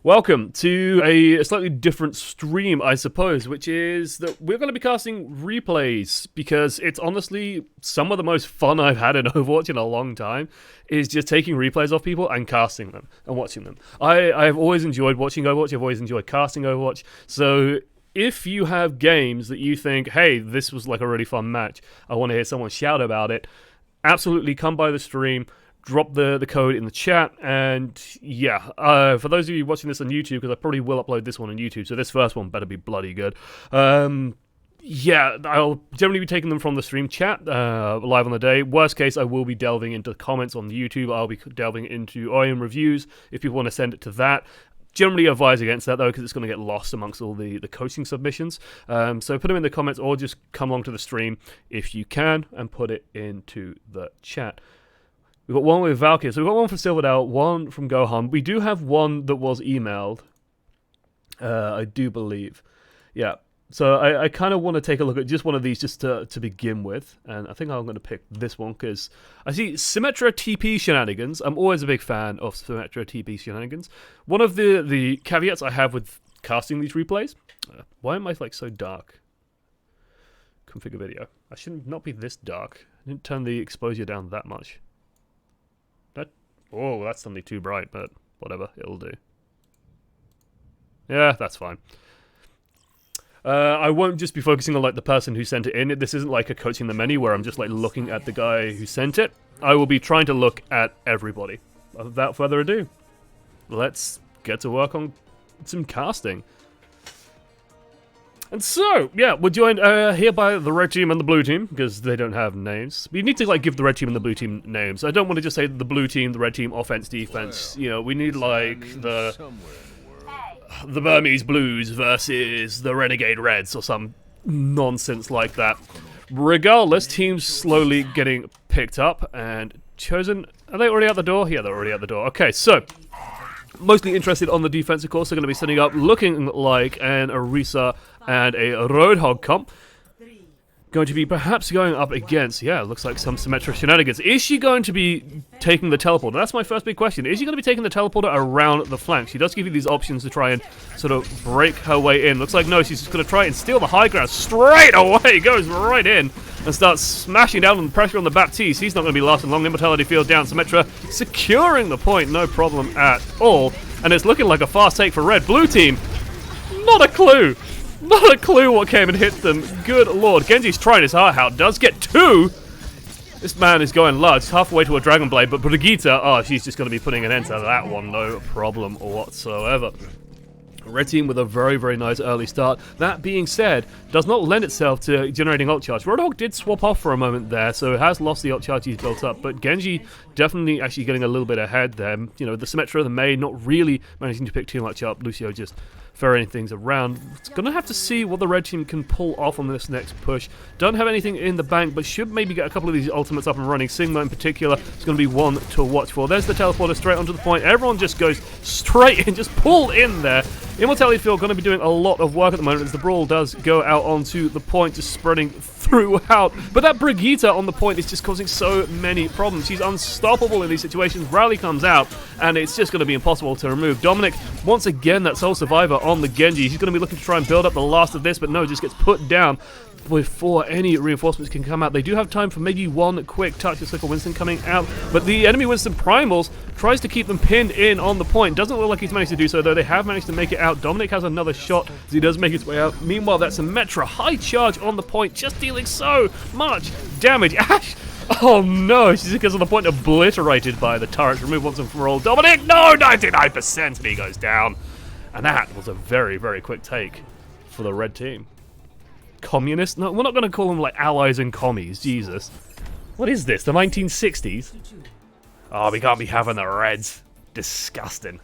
Welcome to a slightly different stream, I suppose, which is that we're going to be casting replays because it's honestly some of the most fun I've had in Overwatch in a long time is just taking replays of people and casting them and watching them. I've always enjoyed watching Overwatch, I've always enjoyed casting Overwatch, so if you have games that you think, hey, this was like a really fun match, I want to hear someone shout about it, absolutely come by the stream. Drop the code in the chat, and yeah, for those of you watching this on YouTube, because I probably will upload this one on YouTube, so this first one better be bloody good. Yeah, I'll generally be taking them from the stream chat, live on the day. Worst case, I will be delving into comments on YouTube. I'll be delving into REIN reviews, if people want to send it to that. Generally advise against that, though, because it's going to get lost amongst all the coaching submissions. So put them in the comments, or just come along to the stream if you can, and put it into the chat. We've got one with Valkyrie, so we've got one from Silverdale, one from Gohan. We do have one that was emailed, I do believe. Yeah, so I kind of want to take a look at just one of these just to begin with, and I think I'm going to pick this one because I see Symmetra TP shenanigans. I'm always a big fan of Symmetra TP shenanigans. One of the caveats I have with casting these replays, why am I like so dark? Configure video. I shouldn't not be this dark. I didn't turn the exposure down that much. Oh, that's suddenly too bright, but whatever, it'll do. Yeah, that's fine. I won't just be focusing on like the person who sent it in. This isn't like a coaching the many where I'm just like looking at the guy who sent it. I will be trying to look at everybody. Without further ado, let's get to work on some casting. And so, yeah, we're joined here by the red team and the blue team, because they don't have names. We need to, like, give the red team and the blue team names. I don't want to just say the blue team, the red team, offense, defense. You know, we need, like, the Burmese Blues versus the Renegade Reds or some nonsense like that. Regardless, teams slowly getting picked up and chosen. Are they already out the door? Yeah, they're already out the door. Okay, so mostly interested on the defense, of course. They're going to be setting up looking like an Orisa and a Roadhog comp. Going to be perhaps going up against, yeah, looks like some Symmetra shenanigans. Is she going to be taking the teleporter? That's my first big question. Is she going to be taking the teleporter around the flank? She does give you these options to try and sort of break her way in. Looks like no, she's just going to try and steal the high ground straight away. Goes right in and starts smashing down on the pressure on the Baptiste. He's not going to be lasting long. Immortality field down. Symmetra securing the point, no problem at all. And it's looking like a fast take for red. Blue team, not a clue. Not a clue what came and hit them. Good lord. Genji's trying his heart out. Does get two. This man is going large. Halfway to a Dragon Blade. But Brigitte, oh, she's just going to be putting an end to that one. No problem whatsoever. Red team with a very, very nice early start. That being said, does not lend itself to generating ult charge. Roadhog did swap off for a moment there, so it has lost the ult charge he's built up. But Genji definitely actually getting a little bit ahead there. You know, the Symmetra, the Mei, not really managing to pick too much up. Lucio just ferrying things around. It's going to have to see what the red team can pull off on this next push. Don't have anything in the bank, but should maybe get a couple of these ultimates up and running. Sigma in particular is going to be one to watch for. There's the teleporter straight onto the point. Everyone just goes straight in, just pulled in there. Immortality Field going to be doing a lot of work at the moment as the brawl does go out onto the point, just spreading throughout. But that Brigitte on the point is just causing so many problems. She's unstoppable in these situations. Rally comes out, and it's just going to be impossible to remove. Dominic, once again, that sole survivor on the Genji. He's going to be looking to try and build up the last of this, but no, just gets put down before any reinforcements can come out. They do have time for maybe one quick touch. It's like a Winston coming out, but the enemy Winston Primals tries to keep them pinned in on the point. Doesn't look like he's managed to do so, though. They have managed to make it out. Dominic has another shot as he does make his way out. Meanwhile, that's a Symmetra high charge on the point, just dealing so much damage. Ash! Oh no, she's because of the point obliterated by the turret. Remove once and for all. Dominic, no! 99%, and he goes down. And that was a very, very quick take for the red team. Communist? No, we're not going to call them like allies and commies. Jesus. What is this? The 1960s? Oh, we can't be having the Reds. Disgusting.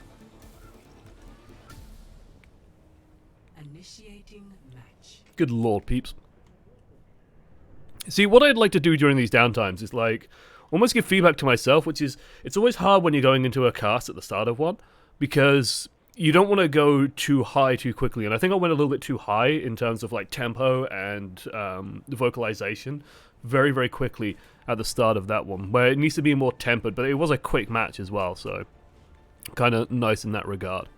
Initiating match. Good lord, peeps. See, what I'd like to do during these downtimes is like almost give feedback to myself, which is it's always hard when you're going into a cast at the start of one because you don't want to go too high too quickly, and I think I went a little bit too high in terms of like tempo and the vocalization very, very quickly at the start of that one, where it needs to be more tempered, but it was a quick match as well, so kind of nice in that regard.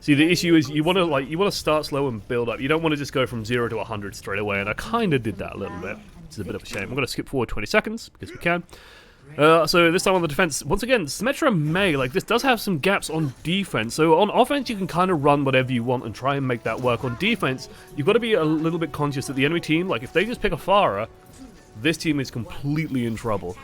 See, the issue is you want to start slow and build up. You don't want to just go from 0 to 100 straight away, and I kind of did that a little bit. It's a bit of a shame. I'm going to skip forward 20 seconds because we can. So this time on the defense, once again, Symmetra May, like, this does have some gaps on defense. So on offense, you can kind of run whatever you want and try and make that work. On defense, you've got to be a little bit conscious that the enemy team, like, if they just pick a Pharah, this team is completely in trouble.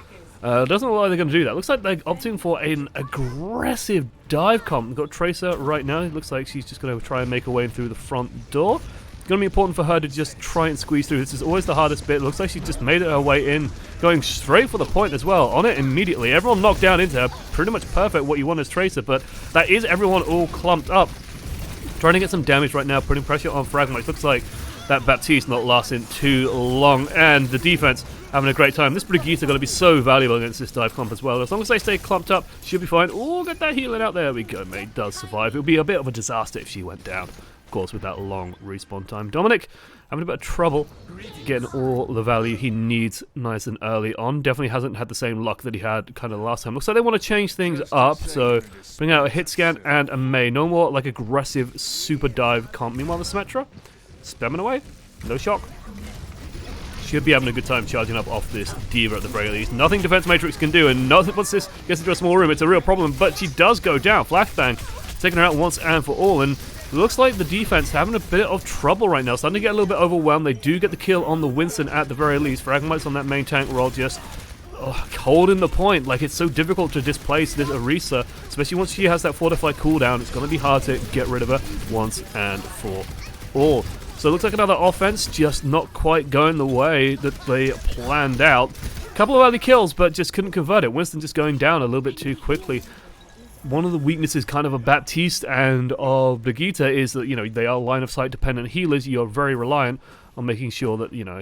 Doesn't look like they're going to do that. Looks like they're opting for an aggressive dive comp. We've got Tracer right now. It looks like she's just going to try and make her way through the front door. It's going to be important for her to just try and squeeze through. This is always the hardest bit. It looks like she just made her way in, going straight for the point as well. On it immediately. Everyone knocked down into her. Pretty much perfect what you want as Tracer, but that is everyone all clumped up. Trying to get some damage right now, putting pressure on Fragmite. Looks like that Baptiste not lasting too long, and the defense having a great time. This Brigitte going to be so valuable against this dive comp as well. As long as they stay clumped up, she'll be fine. Oh, get that healing out. There we go, mate. Does survive. It would be a bit of a disaster if she went down, of course, with that long respawn time. Dominic having a bit of trouble getting all the value he needs nice and early on. Definitely hasn't had the same luck that he had kind of last time. Looks like they want to change things up, so bring out a hit scan and a May. No more like aggressive super dive comp. Meanwhile, the Symmetra spamming away. No shock. Should be having a good time charging up off this D.Va at the very least. Nothing Defense Matrix can do, and nothing once this gets into a small room, it's a real problem, but she does go down. Flashbang taking her out once and for all, and it looks like the defense having a bit of trouble right now. Starting to get a little bit overwhelmed. They do get the kill on the Winston at the very least. Fragmite's on that main tank roll, just holding the point. Like, it's so difficult to displace this Orisa, especially once she has that fortified cooldown. It's going to be hard to get rid of her once and for all. So it looks like another offense just not quite going the way that they planned out. A couple of early kills, but just couldn't convert it. Winston just going down a little bit too quickly. One of the weaknesses kind of Baptiste and of Brigitte is that, you know, they are line of sight dependent healers. You're very reliant on making sure that, you know,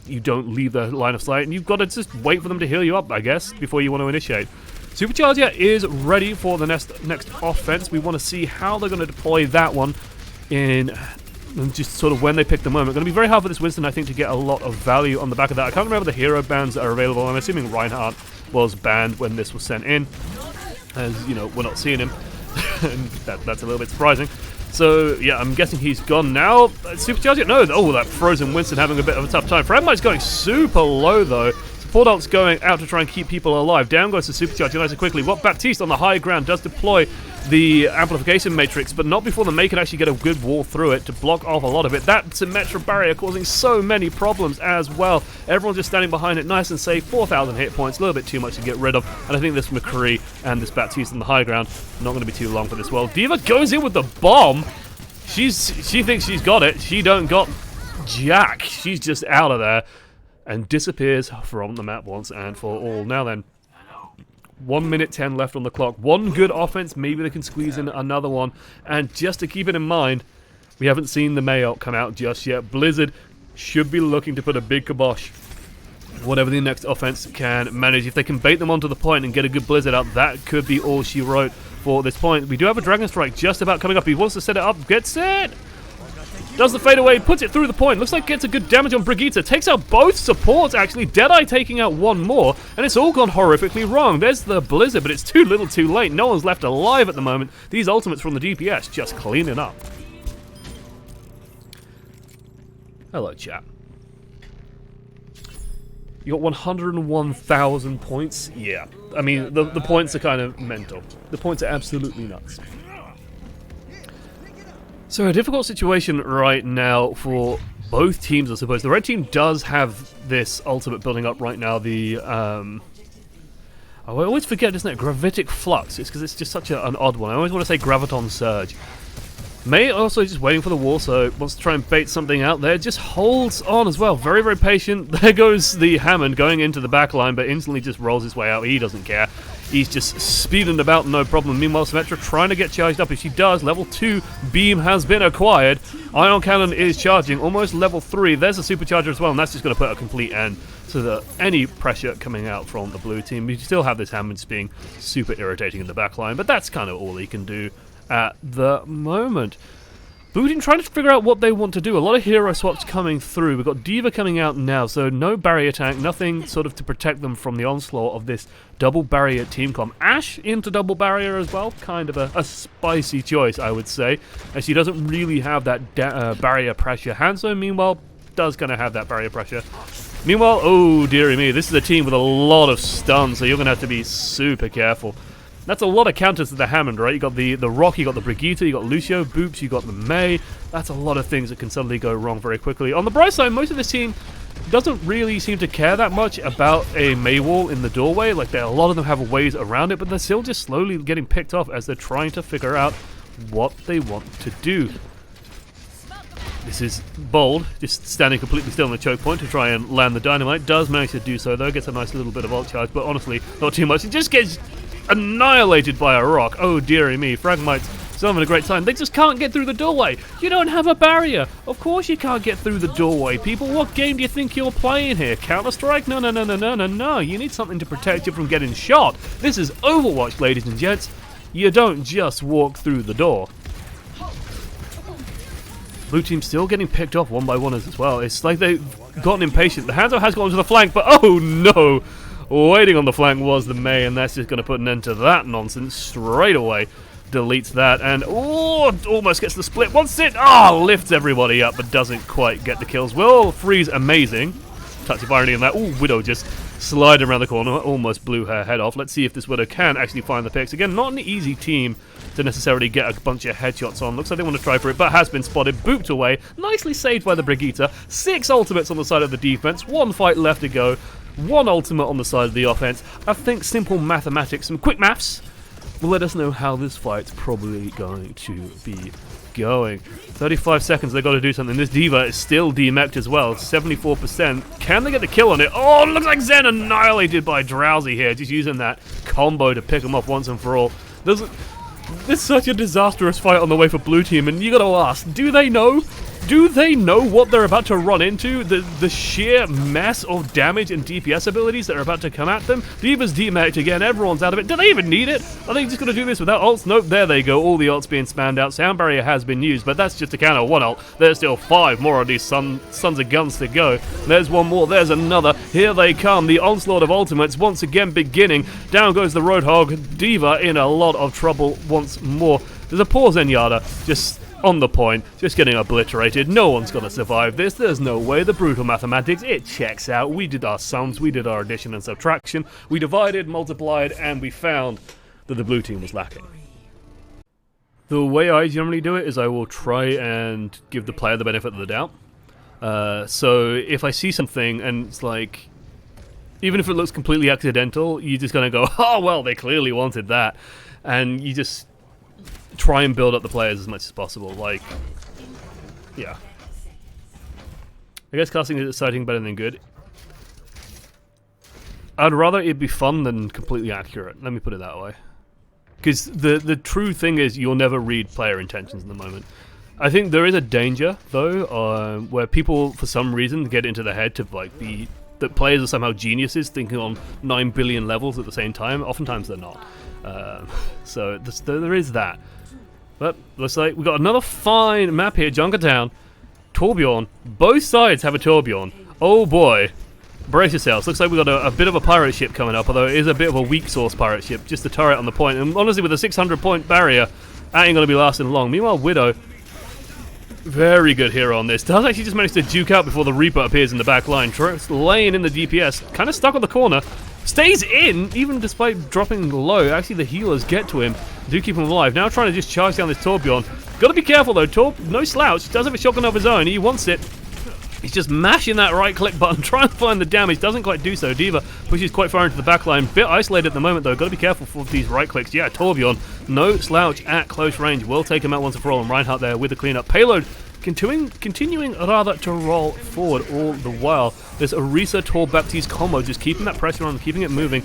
you don't leave the line of sight, and you've got to just wait for them to heal you up, I guess, before you want to initiate. Supercharger is ready for the next offense. We want to see how they're going to deploy that one in just sort of when they pick the moment. Going to be very hard for this Winston, I think, to get a lot of value on the back of that. I can't remember the hero bans that are available. I'm assuming Reinhardt was banned when this was sent in, as, you know, we're not seeing him. And that's a little bit surprising. So, yeah, I'm guessing he's gone now. Supercharger? No. Oh, that frozen Winston having a bit of a tough time. Fragmite's going super low, though. Support ult's going out to try and keep people alive. Down goes the Supercharger nice and quickly. What Baptiste on the high ground does deploy the amplification matrix, but not before the May can actually get a good wall through it to block off a lot of it. That Symmetra barrier causing so many problems as well. Everyone just standing behind it nice and safe. 4,000 hit points, a little bit too much to get rid of. And I think this McCree and this Baptiste on the high ground, not going to be too long for this world. D.Va goes in with the bomb. She thinks she's got it. She don't got jack. She's just out of there and disappears from the map once and for all. Now then, 1 minute 10 left on the clock. One good offense, maybe they can squeeze in another one. And just to keep it in mind, we haven't seen the May ult come out just yet. Blizzard should be looking to put a big kibosh whatever the next offense can manage. If they can bait them onto the point and get a good Blizzard up, that could be all she wrote for this point. We do have a Dragon Strike just about coming up. He wants to set it up, gets it! Does the fade away, puts it through the point. Looks like gets a good damage on Brigitte. Takes out both supports, actually. Deadeye taking out one more, and it's all gone horrifically wrong. There's the Blizzard, but it's too little too late. No one's left alive at the moment. These ultimates from the DPS just cleaning up. Hello, chat. You got 101,000 points? Yeah. I mean, the points are kind of mental. The points are absolutely nuts. So a difficult situation right now for both teams, I suppose. The red team does have this ultimate building up right now. The I always forget, isn't it? Gravitic Flux. It's because it's just such an odd one. I always want to say Graviton Surge. May also just waiting for the wall, so wants to try and bait something out there. Just holds on as well. Very, very patient. There goes the Hammond going into the back line, but instantly just rolls his way out. He doesn't care. He's just speeding about, no problem. Meanwhile, Symmetra trying to get charged up. If she does, level 2 beam has been acquired. Ion Cannon is charging, almost level 3. There's a Supercharger as well, and that's just going to put a complete end to any pressure coming out from the blue team. We still have this Hammond just being super irritating in the back line, but that's kind of all he can do at the moment. Blue team trying to figure out what they want to do. A lot of hero swaps coming through. We've got D.Va coming out now, so no barrier tank, nothing sort of to protect them from the onslaught of this double barrier team comp. Ashe into double barrier as well, kind of a spicy choice, I would say, as she doesn't really have that barrier pressure. Hanzo, meanwhile, does kind of have that barrier pressure. Meanwhile, oh dearie me, this is a team with a lot of stuns, so you're going to have to be super careful. That's a lot of counters to the Hammond, right? You got the Rock, you got the Brigitte, you got Lucio, Boops, you got the Mei. That's a lot of things that can suddenly go wrong very quickly. On the bright side, most of this team doesn't really seem to care that much about a Mei wall in the doorway. Like, a lot of them have ways around it, but they're still just slowly getting picked off as they're trying to figure out what they want to do. This is bold, just standing completely still on the choke point to try and land the dynamite. Does manage to do so, though. Gets a nice little bit of ult charge, but honestly, not too much. It just gets annihilated by a rock. Oh dearie me, Fragmites still having a great time. They just can't get through the doorway. You don't have a barrier. Of course you can't get through the doorway, people. What game do you think you're playing here? Counter-Strike? No. You need something to protect you from getting shot. This is Overwatch, ladies and gents. You don't just walk through the door. Blue team still getting picked off one by one as well. It's like they've gotten impatient. The Hanzo has gone to the flank, but oh no! Waiting on the flank was the Mei, and that's just going to put an end to that nonsense straight away. Deletes that, and oh, almost gets the split. Wants it! Lifts everybody up, but doesn't quite get the kills. Will freeze amazing. Touch of irony in that. Oh, Widow just sliding around the corner, almost blew her head off. Let's see if this Widow can actually find the picks. Again, not an easy team to necessarily get a bunch of headshots on. Looks like they want to try for it, but has been spotted. Booped away. Nicely saved by the Brigitte. 6 ultimates on the side of the defense. 1 fight left to go. 1 ultimate on the side of the offense. I think simple mathematics, some quick maths, will let us know how this fight's probably going to be going. 35 seconds, they've got to do something. This D.Va is still demeched as well. 74%. Can they get the kill on it? Oh, looks like Zen annihilated by Drowsy here. Just using that combo to pick him off once and for all. There's such a disastrous fight on the way for Blue Team, and you gotta ask, do they know? Do they know what they're about to run into? The sheer mess of damage and DPS abilities that are about to come at them? D.Va's demeched again, everyone's out of it. Do they even need it? Are they just going to do this without ults? Nope, there they go. All the ults being spammed out. Sound barrier has been used, but that's just a count of 1 ult. There's still 5 more of these sons of guns to go. There's 1 more, there's another. Here they come. The onslaught of ultimates once again beginning. Down goes the Roadhog. D.Va in a lot of trouble once more. There's a poor Zenyatta, just on the point, just getting obliterated. No one's gonna survive this. There's no way. The brutal mathematics, it checks out. We did our sums, we did our addition and subtraction, we divided, multiplied, and we found that the blue team was lacking. The way I generally do it is I will try and give the player the benefit of the doubt. So if I see something and it's like, even if it looks completely accidental, you're just gonna go, oh well, they clearly wanted that, and you just try and build up the players as much as possible. Like, yeah. I guess casting is exciting, better than good. I'd rather it be fun than completely accurate. Let me put it that way. Because the true thing is you'll never read player intentions in the moment. I think there is a danger, though, where people, for some reason, get into the head to like be that players are somehow geniuses thinking on 9 billion levels at the same time. Oftentimes they're not. So there is that. But looks like we've got another fine map here, Junkertown. Torbjorn. Both sides have a Torbjorn. Oh boy. Brace yourselves. Looks like we've got a bit of a pirate ship coming up, although it is a bit of a weak source pirate ship. Just a turret on the point. And honestly, with a 600-point barrier, that ain't going to be lasting long. Meanwhile, Widow, very good hero on this. Does actually just manage to juke out before the Reaper appears in the back line. Laying in the DPS. Kind of stuck on the corner. Stays in, even despite dropping low. Actually, the healers get to him. Do keep him alive. Now trying to just charge down this Torbjorn. Gotta be careful though. No slouch. Does have a shotgun of his own. He wants it. He's just mashing that right click button, trying to find the damage. Doesn't quite do so. D.Va pushes quite far into the back line. Bit isolated at the moment though. Gotta be careful for these right clicks. Yeah, Torbjorn. No slouch at close range. Will take him out once and for all. And Reinhardt there with the cleanup. Payload continuing rather to roll forward all the while. There's a Orisa Tor Baptiste combo, just keeping that pressure on, keeping it moving,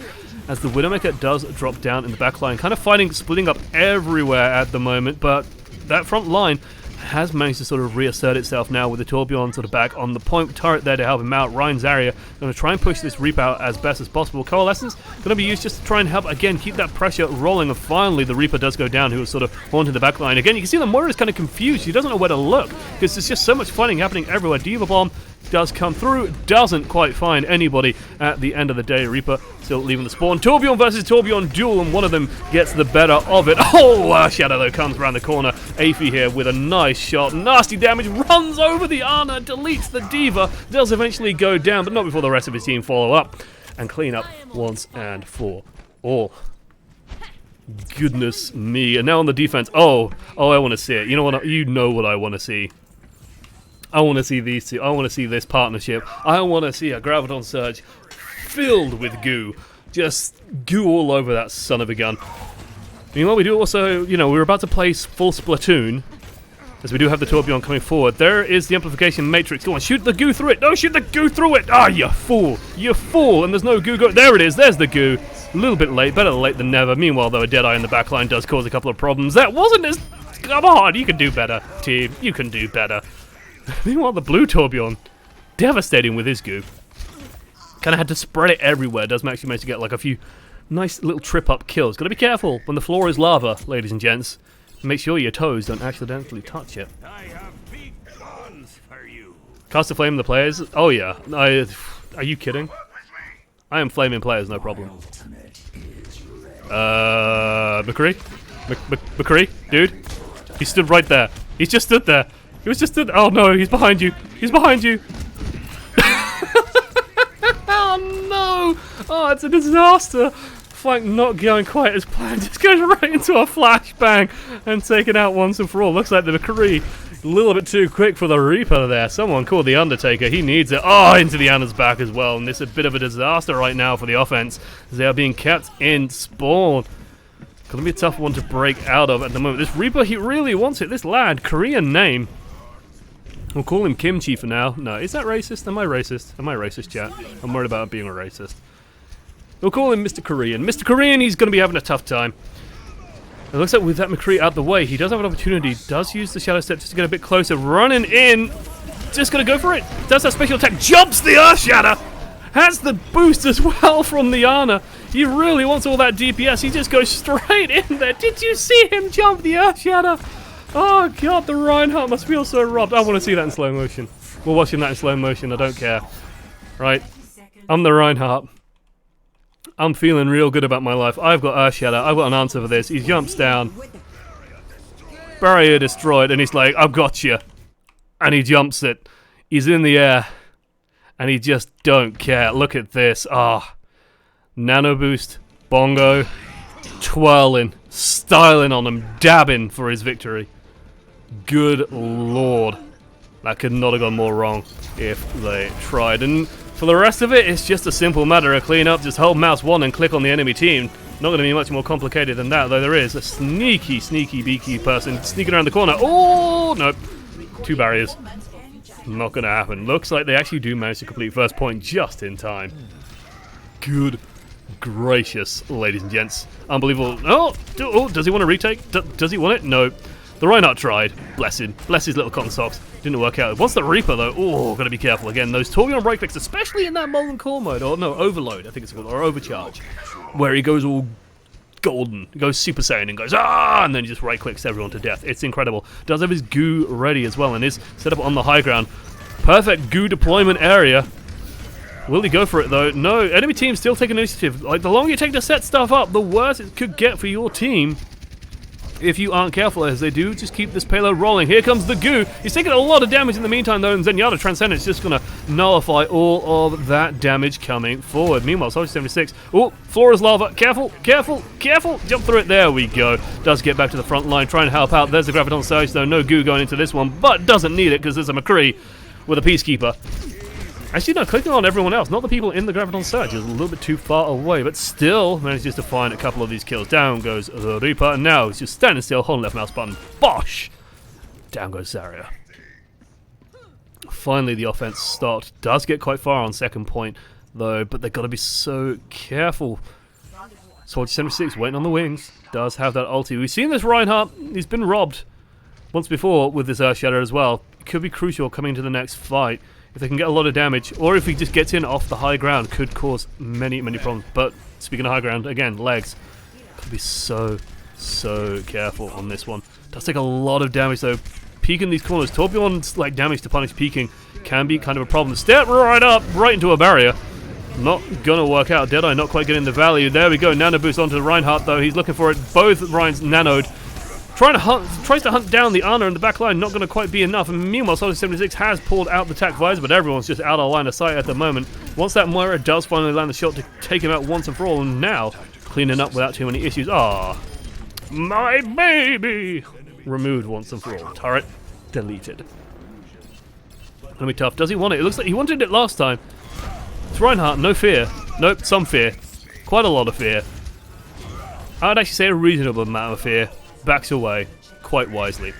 as the Widowmaker does drop down in the back line. Kind of fighting, splitting up everywhere at the moment, but that front line has managed to sort of reassert itself now with the Torbjorn sort of back on the point turret there to help him out. REIN Zarya going to try and push this Reaper out as best as possible. Coalescence going to be used just to try and help, again, keep that pressure rolling. And finally, the Reaper does go down, who was sort of haunting the backline. Again, you can see the Moira is kind of confused. She doesn't know where to look because there's just so much fighting happening everywhere. Diva Bomb does come through, doesn't quite find anybody at the end of the day. Reaper still leaving the spawn. Torbjorn versus Torbjorn duel, and one of them gets the better of it. Oh, Shadow though comes around the corner. Aphie here with a nice shot. Nasty damage, runs over the Ana, deletes the Diva, does eventually go down, but not before the rest of his team follow up and clean up once and for all. Goodness me. And now on the defense. Oh, I want to see it. You know what? You know what I want to see. I want to see these two. I want to see this partnership. I want to see a Graviton Surge filled with goo. Just goo all over that son of a gun. Meanwhile, we do also, you know, we're about to play full Splatoon, as we do have the Torbjorn coming forward. There is the amplification matrix. Go on, shoot the goo through it. No, shoot the goo through it. Ah, you fool. You fool. And there's no goo. There it is. There's the goo. A little bit late. Better late than never. Meanwhile, though, a Deadeye in the backline does cause a couple of problems. That wasn't as... Come on, you can do better, team. You can do better. Meanwhile, the blue Torbjorn, devastating with his goo. Kind of had to spread it everywhere. Does actually manage to get like a few nice little trip-up kills. Gotta be careful when the floor is lava, ladies and gents. Make sure your toes don't accidentally touch it. I have big guns for you. Cast a flame the players? Oh yeah. Are you kidding? I am flaming players, no problem. McCree? McCree? Dude? He stood right there. He's just stood there. He was just stood. Oh no, he's behind you. He's behind you. Oh no! Oh, it's a disaster. Flank not going quite as planned. Just goes right into a flashbang and taken out once and for all. Looks like the McCree a little bit too quick for the Reaper there. Someone called the Undertaker. He needs it. Oh, into the Ana's back as well. And this is a bit of a disaster right now for the offense, as they are being kept in spawn. Gonna be a tough one to break out of at the moment. This Reaper, he really wants it. This lad, Korean name. We'll call him Kimchi for now. No, is that racist? Am I racist? Am I racist, chat? I'm worried about being a racist. We'll call him Mr. Korean. Mr. Korean, he's going to be having a tough time. It looks like with that McCree out the way, he does have an opportunity. Does use the Shadow Step just to get a bit closer. Running in. Just going to go for it. Does that special attack. Jumps the Earth Shatter. Has the boost as well from the Ana. He really wants all that DPS. He just goes straight in there. Did you see him jump the Earth Shatter? Oh god, the Reinhardt must feel so robbed. I want to see that in slow motion. We're watching that in slow motion, I don't care. Right, I'm the Reinhardt. I'm feeling real good about my life. I've got Earth Shatter, I've got an answer for this. He jumps down. Barrier destroyed, and he's like, I've got you. And he jumps it. He's in the air. And he just don't care. Look at this. Ah. Nano boost. Bongo. Twirling. Styling on him. Dabbing for his victory. Good lord. That could not have gone more wrong if they tried. And for the rest of it, it's just a simple matter of clean up. Just hold mouse 1 and click on the enemy team. Not going to be much more complicated than that, though there is a sneaky beaky person sneaking around the corner. Oh, nope. 2 barriers. Not going to happen. Looks like they actually do manage to complete first point just in time. Good gracious, ladies and gents. Unbelievable. Oh, does he want to retake? Does he want it? No. The Reinhardt tried. Bless him. Bless his little cotton socks. Didn't work out. Once the Reaper, though, oh, gotta be careful again. Those Torbjorn right clicks, especially in that Molten Core mode, or no, Overload, I think it's called, or Overcharge, where he goes all golden, he goes Super Saiyan and goes, ah, and then he just right clicks everyone to death. It's incredible. Does have his goo ready as well, and is set up on the high ground. Perfect goo deployment area. Will he go for it, though? No, enemy team still taking initiative. Like, the longer you take to set stuff up, the worse it could get for your team. If you aren't careful, as they do, just keep this payload rolling. Here comes the goo. He's taking a lot of damage in the meantime, though, and Zenyatta Transcendence is just going to nullify all of that damage coming forward. Meanwhile, Soldier 76. Oh, floor is lava. Careful, careful, careful. Jump through it. There we go. Does get back to the front line, try and help out. There's the Graviton Surge, though. No goo going into this one, but doesn't need it because there's a McCree with a Peacekeeper. Actually, no, clicking on everyone else, not the people in the Graviton Surge, is a little bit too far away, but still manages to find a couple of these kills. Down goes the Reaper, and now he's just standing still, holding left mouse button. Bosh! Down goes Zarya. Finally, the offense stopped. Does get quite far on second point, though, but they've got to be so careful. Soldier 76 waiting on the wings. Does have that ulti. We've seen this Reinhardt. He's been robbed. once before with this Earth Shatter as well. It could be crucial coming into the next fight. If they can get a lot of damage, or if he just gets in off the high ground, could cause many problems. But speaking of high ground, again, legs. Gotta be so careful on this one. Does take a lot of damage though. Peeking these corners, Torbjorn's like damage to punish peeking can be kind of a problem. Step right up, right into a barrier. Not gonna work out. Deadeye not quite getting the value. There we go. Nano boost onto Reinhardt though. He's looking for it. Both Rein's nanoed. Tries to hunt down the Ana in the back line. Not gonna quite be enough. And meanwhile, Soldier 76 has pulled out the tac visor, but everyone's just out of line of sight at the moment. Once that Moira does finally land the shot to take him out once and for all, and now cleaning up without too many issues. Ah, my baby! Removed once and for all. Turret deleted. Gonna be tough. Does he want it? It looks like he wanted it last time. It's Reinhardt, no fear. Nope, some fear. Quite a lot of fear. I would actually say a reasonable amount of fear. Backs away, quite wisely.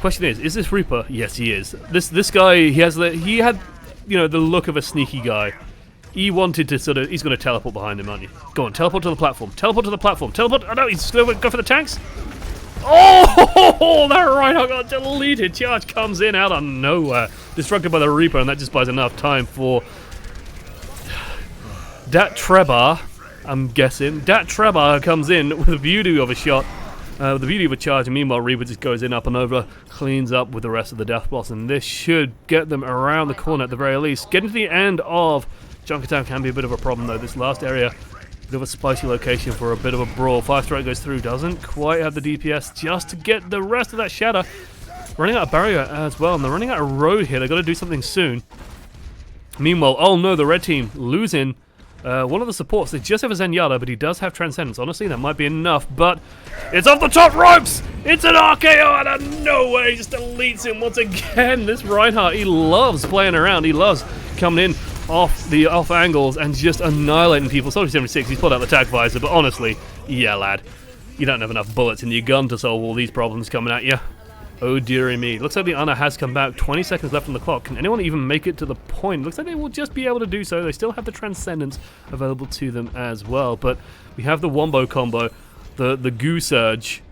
Question is this Reaper? Yes, he is. This guy, he had, you know, the look of a sneaky guy. He wanted to sort of, he's going to teleport behind him, aren't you? Go on, teleport to the platform. Teleport to the platform. Teleport. Oh no, he's going to go for the tanks. Oh, that Reinhardt got deleted. Charge comes in out of nowhere. Disrupted by the Reaper, and that just buys enough time for Dat Trebar, I'm guessing. Dat Trebar comes in with the beauty of a shot. The beauty of a charge, and meanwhile Reaper just goes in up and over, cleans up with the rest of the Death Blossom. This should get them around the corner at the very least. Getting to the end of Junkertown can be a bit of a problem though. This last area, bit of a spicy location for a bit of a brawl. Fire Strike goes through, doesn't quite have the DPS just to get the rest of that shatter. Running out of barrier as well, and they're running out of road here. They've got to do something soon. Meanwhile, oh no, the red team losing one of the supports. They just have a Zenyatta, but he does have Transcendence. Honestly, that might be enough, but it's off the top ropes! It's an RKO out of nowhere! He just deletes him once again. This Reinhardt, he loves playing around. He loves coming in off angles and just annihilating people. Soldier 76, he's pulled out the tac visor, but honestly, yeah, lad, you don't have enough bullets in your gun to solve all these problems coming at you. Oh dearie me. Looks like the Ana has come back. 20 seconds left on the clock. Can anyone even make it to the point? Looks like they will just be able to do so. They still have the Transcendence available to them as well. But we have the Wombo combo, the Goo Surge,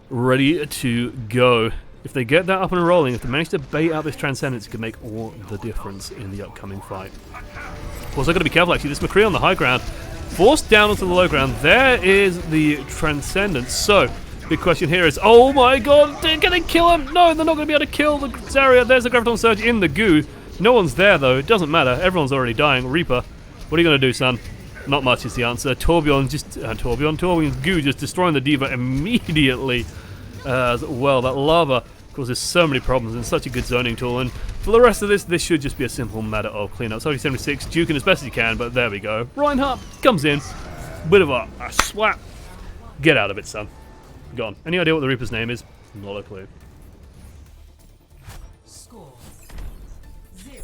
ready to go. If they get that up and rolling, if they manage to bait out this Transcendence, it could make all the difference in the upcoming fight. Also got to be careful actually. This McCree on the high ground, forced down onto the low ground. There is the Transcendence. So, big question here is, oh my god, they're going to kill him! No, they're not going to be able to kill the Zarya. There's the Graviton Surge in the goo. No one's there though, it doesn't matter. Everyone's already dying. Reaper, what are you going to do, son? Not much is the answer. Torbjorn's goo just destroying the Diva immediately as well. That lava causes so many problems and such a good zoning tool. And for the rest of this should just be a simple matter of cleanup. Soldier 76 duking as best as he can, but there we go. Reinhardt comes in, bit of a swap. Get out of it, son. Gone. Any idea what the Reaper's name is? Not a clue. Score 0-2.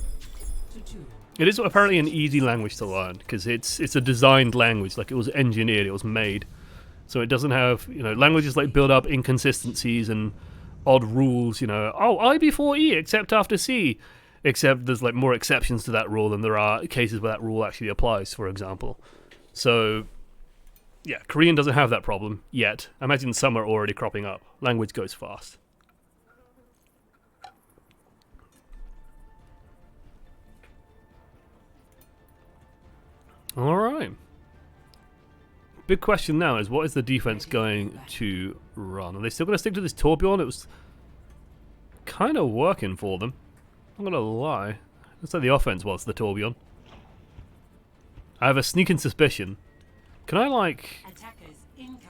It is apparently an easy language to learn because it's a designed language, like it was engineered, it was made. So it doesn't have, you know, languages like build up inconsistencies and odd rules, you know. Oh, I before E except after C. Except there's like more exceptions to that rule than there are cases where that rule actually applies, for example. So yeah, Korean doesn't have that problem yet. I imagine some are already cropping up. Language goes fast. Alright. Big question now is, what is the defense going to run? Are they still going to stick to this Torbjorn? It was kind of working for them. I'm going to lie. Looks like the offense was the Torbjorn. I have a sneaking suspicion. Can I like...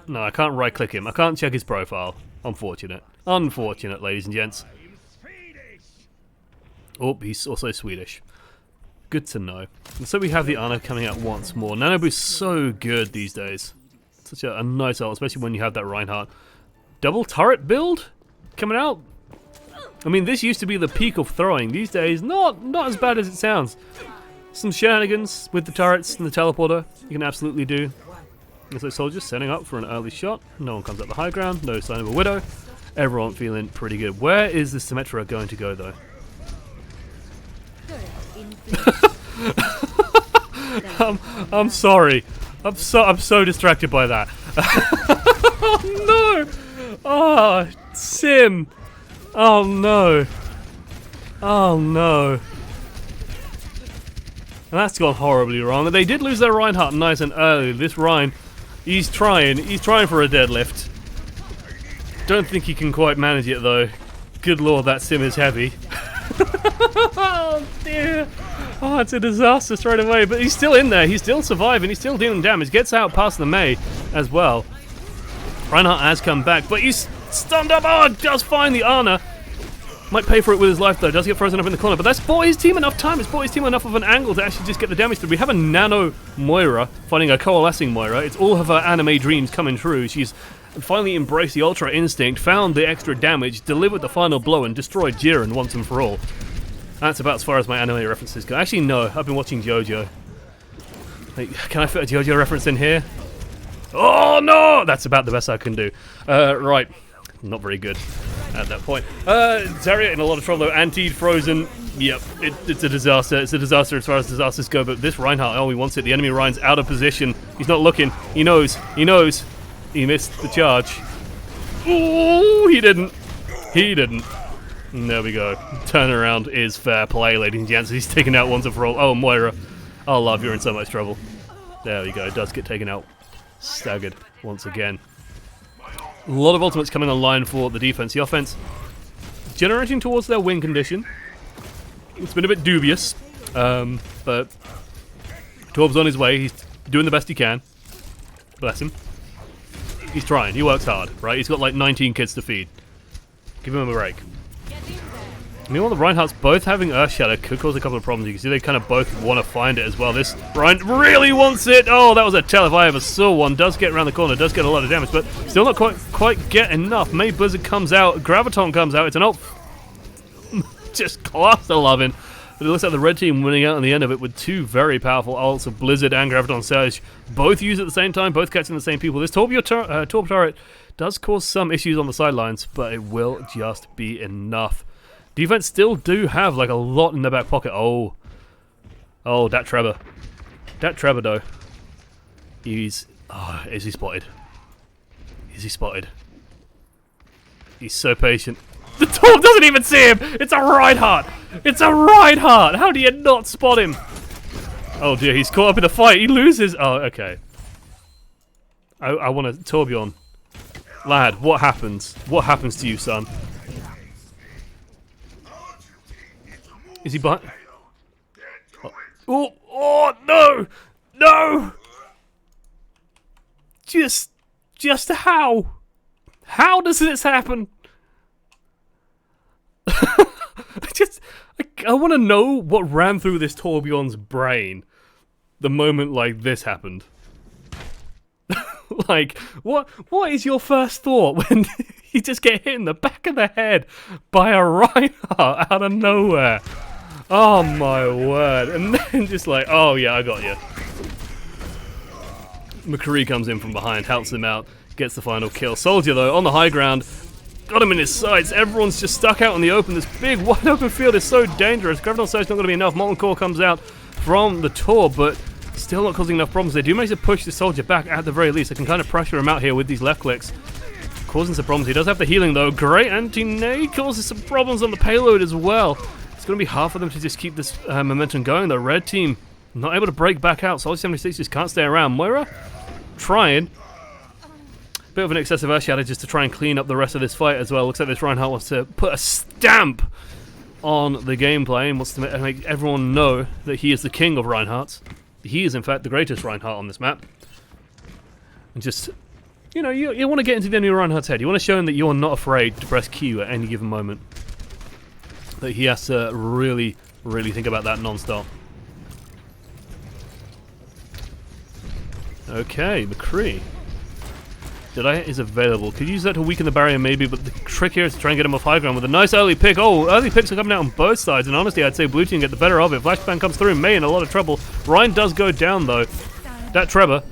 No, I can't right click him. I can't check his profile. Unfortunate. Unfortunate, ladies and gents. Oh, he's also Swedish. Good to know. And so we have the Ana coming out once more. Nanoboo's so good these days. Such a nice ult, especially when you have that Reinhardt. Double turret build coming out. I mean, this used to be the peak of throwing. These days, not as bad as it sounds. Some shenanigans with the turrets and the teleporter you can absolutely do. Looks like soldiers setting up for an early shot. No one comes up the high ground. No sign of a Widow. Everyone feeling pretty good. Where is the Symmetra going to go, though? I'm sorry. I'm so distracted by that. Oh, no! Oh, Sim. Oh no. Oh no. And that's gone horribly wrong. They did lose their Reinhardt nice and early. This Rein, he's trying for a deadlift. Don't think he can quite manage it though. Good lord, that Sim is heavy. Oh dear. Oh, it's a disaster straight away. But he's still in there. He's still surviving. He's still dealing damage. Gets out past the Mei as well. Reinhardt has come back, but he's stunned up. Oh, does find the Ana. Might pay for it with his life though. Does get frozen up in the corner, but that's bought his team enough time. It's bought his team enough of an angle to actually just get the damage through. We have a nano Moira fighting a coalescing Moira. It's all of her anime dreams coming true. She's finally embraced the Ultra Instinct, found the extra damage, delivered the final blow, and destroyed Jiren once and for all. That's about as far as my anime references go. Actually, no. I've been watching JoJo. Like, can I fit a JoJo reference in here? Oh no! That's about the best I can do. Right. Not very good at that point. Zarya in a lot of trouble though. Antied, frozen. Yep, it's a disaster. It's a disaster as far as disasters go. But this Reinhardt, oh, he wants it. The enemy Rein's out of position. He's not looking. He knows. He knows. He missed the charge. Ooh, he didn't. He didn't. And there we go. Turnaround is fair play, ladies and gents. He's taken out once and for all. Oh, Moira. Oh, love, you're in so much trouble. There we go. It does get taken out. Staggered once again. A lot of ultimates coming online for the defense. The offense generating towards their win condition. It's been a bit dubious, but Torb's on his way. He's doing the best he can. Bless him. He's trying. He works hard, right? He's got like 19 kids to feed. Give him a break. Meanwhile, the Reinhardts both having Earth Shatter could cause a couple of problems. You can see they kind of both want to find it as well. This Rein really wants it. Oh, that was a tell if I ever saw one. Does get around the corner, does get a lot of damage, but still not quite get enough. May Blizzard comes out, Graviton comes out. It's an ult. Just cluster loving. But it looks like the red team winning out on the end of it with two very powerful ults of Blizzard and Graviton Surge. Both used at the same time, both catching the same people. This Torb turret does cause some issues on the sidelines, but it will just be enough. Defense still do have like a lot in their back pocket. Oh, that Trevor. That Trevor though. Is he spotted? Is he spotted? He's so patient. The Torb doesn't even see him! It's a Reinhardt! It's a Reinhardt! How do you not spot him? Oh dear, he's caught up in the fight. He loses. Oh, okay. I want to Torbjorn. Lad, what happens? What happens to you, son? Is he behind? Oh, no! No! Just how? How does this happen? I want to know what ran through this Torbjorn's brain the moment like this happened. Like, what is your first thought when you just get hit in the back of the head by a Reinhardt out of nowhere? Oh my word. And then just like, oh yeah, I got you. McCree comes in from behind, helps him out, gets the final kill. Soldier though, on the high ground, got him in his sights. Everyone's just stuck out in the open. This big wide open field is so dangerous. Graviton Surge not going to be enough. Molten Core comes out from the Torb, but still not causing enough problems. They do manage to push the Soldier back at the very least. They can kind of pressure him out here with these left clicks, causing some problems. He does have the healing though. Great anti-nade causes some problems on the payload as well. It's going to be hard for them to just keep this momentum going. The red team not able to break back out. Soldier 76 just can't stay around. Moira trying. Bit of an excessive Earth Shatter just to try and clean up the rest of this fight as well. Looks like this Reinhardt wants to put a stamp on the gameplay and wants to make everyone know that he is the king of Reinhardts. He is in fact the greatest Reinhardt on this map. And just, you know, you want to get into the enemy Reinhardt's head. You want to show him that you're not afraid to press Q at any given moment. That he has to really, really think about that non-stop. Okay, McCree. Deadeye is available. Could use that to weaken the barrier maybe, but the trick here is to try and get him off high ground with a nice early pick. Oh, early picks are coming out on both sides, and honestly I'd say blue team get the better of it. Flashbang comes through, May in a lot of trouble. Rein does go down though. That Trevor,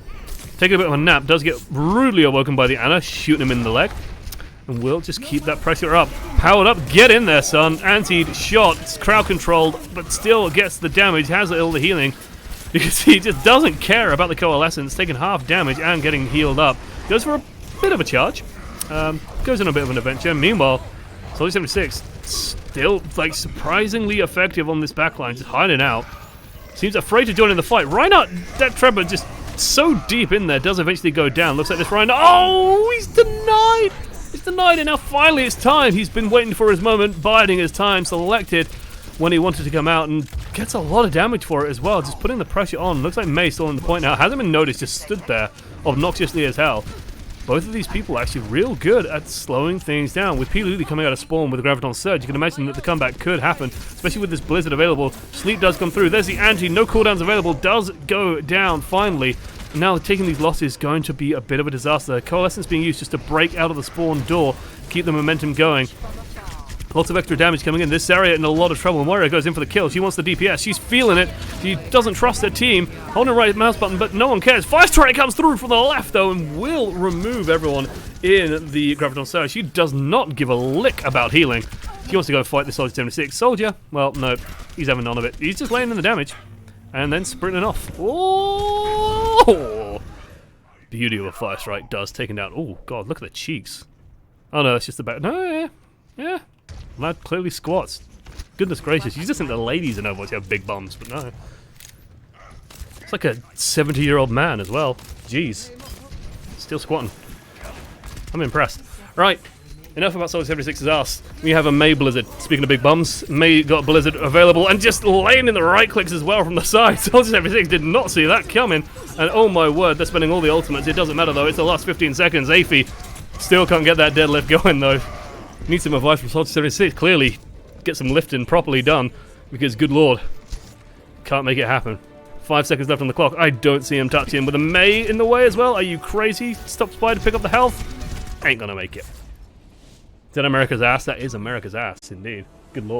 taking a bit of a nap, does get rudely awoken by the Ana, shooting him in the leg. And we'll just keep that pressure up. Powered up, get in there son. Antied, shot, crowd controlled, but still gets the damage, has all the healing. Because he just doesn't care about the coalescence, taking half damage and getting healed up. Goes for a bit of a charge. Goes on a bit of an adventure. Meanwhile, Soldier 76 still like surprisingly effective on this backline, just hiding out. Seems afraid to join in the fight. Reinhardt, that Trevor just so deep in there, does eventually go down. Looks like this Reinhardt. Oh, he's denied. He's denied, and now finally it's time. He's been waiting for his moment, biding his time, selected when he wanted to come out, and gets a lot of damage for it as well, just putting the pressure on. Looks like May still on the point now. Hasn't been noticed, just stood there obnoxiously as hell. Both of these people are actually real good at slowing things down. With P. Lulu coming out of spawn with the Graviton Surge, you can imagine that the comeback could happen, especially with this Blizzard available. Sleep does come through. There's the anti. No cooldowns available. Does go down finally. Now taking these losses is going to be a bit of a disaster. Coalescence being used just to break out of the spawn door, keep the momentum going. Lots of extra damage coming in. This area in a lot of trouble. Moira goes in for the kill. She wants the DPS. She's feeling it. She doesn't trust her team. Holding the right mouse button, but no one cares. Fire Strike comes through from the left, though, and will remove everyone in the Graviton Surge. She does not give a lick about healing. She wants to go fight the Soldier 76. Soldier, well, no, he's having none of it. He's just laying in the damage and then sprinting off. Oh! Beauty of a Fire Strike does, taken down. Oh, God, look at the cheeks. Oh, no, that's just about... No, yeah. Lad clearly squats. Goodness gracious, you just think the ladies in Overwatch have big bums, but no. It's like a 70-year-old man as well. Jeez. Still squatting. I'm impressed. Right, enough about Soldier 76's ass. We have a May Blizzard. Speaking of big bums, May got Blizzard available and just laying in the right clicks as well from the side. Soldier 76 did not see that coming. And oh my word, they're spending all the ultimates. It doesn't matter though, it's the last 15 seconds. Aphie still can't get that deadlift going though. Need some advice from Soldier 76. Clearly, get some lifting properly done, because good lord, can't make it happen. 5 seconds left on the clock. I don't see him touching with a May in the way as well. Are you crazy? Stops by to pick up the health. Ain't gonna make it. Is that America's ass? That is America's ass, indeed. Good lord.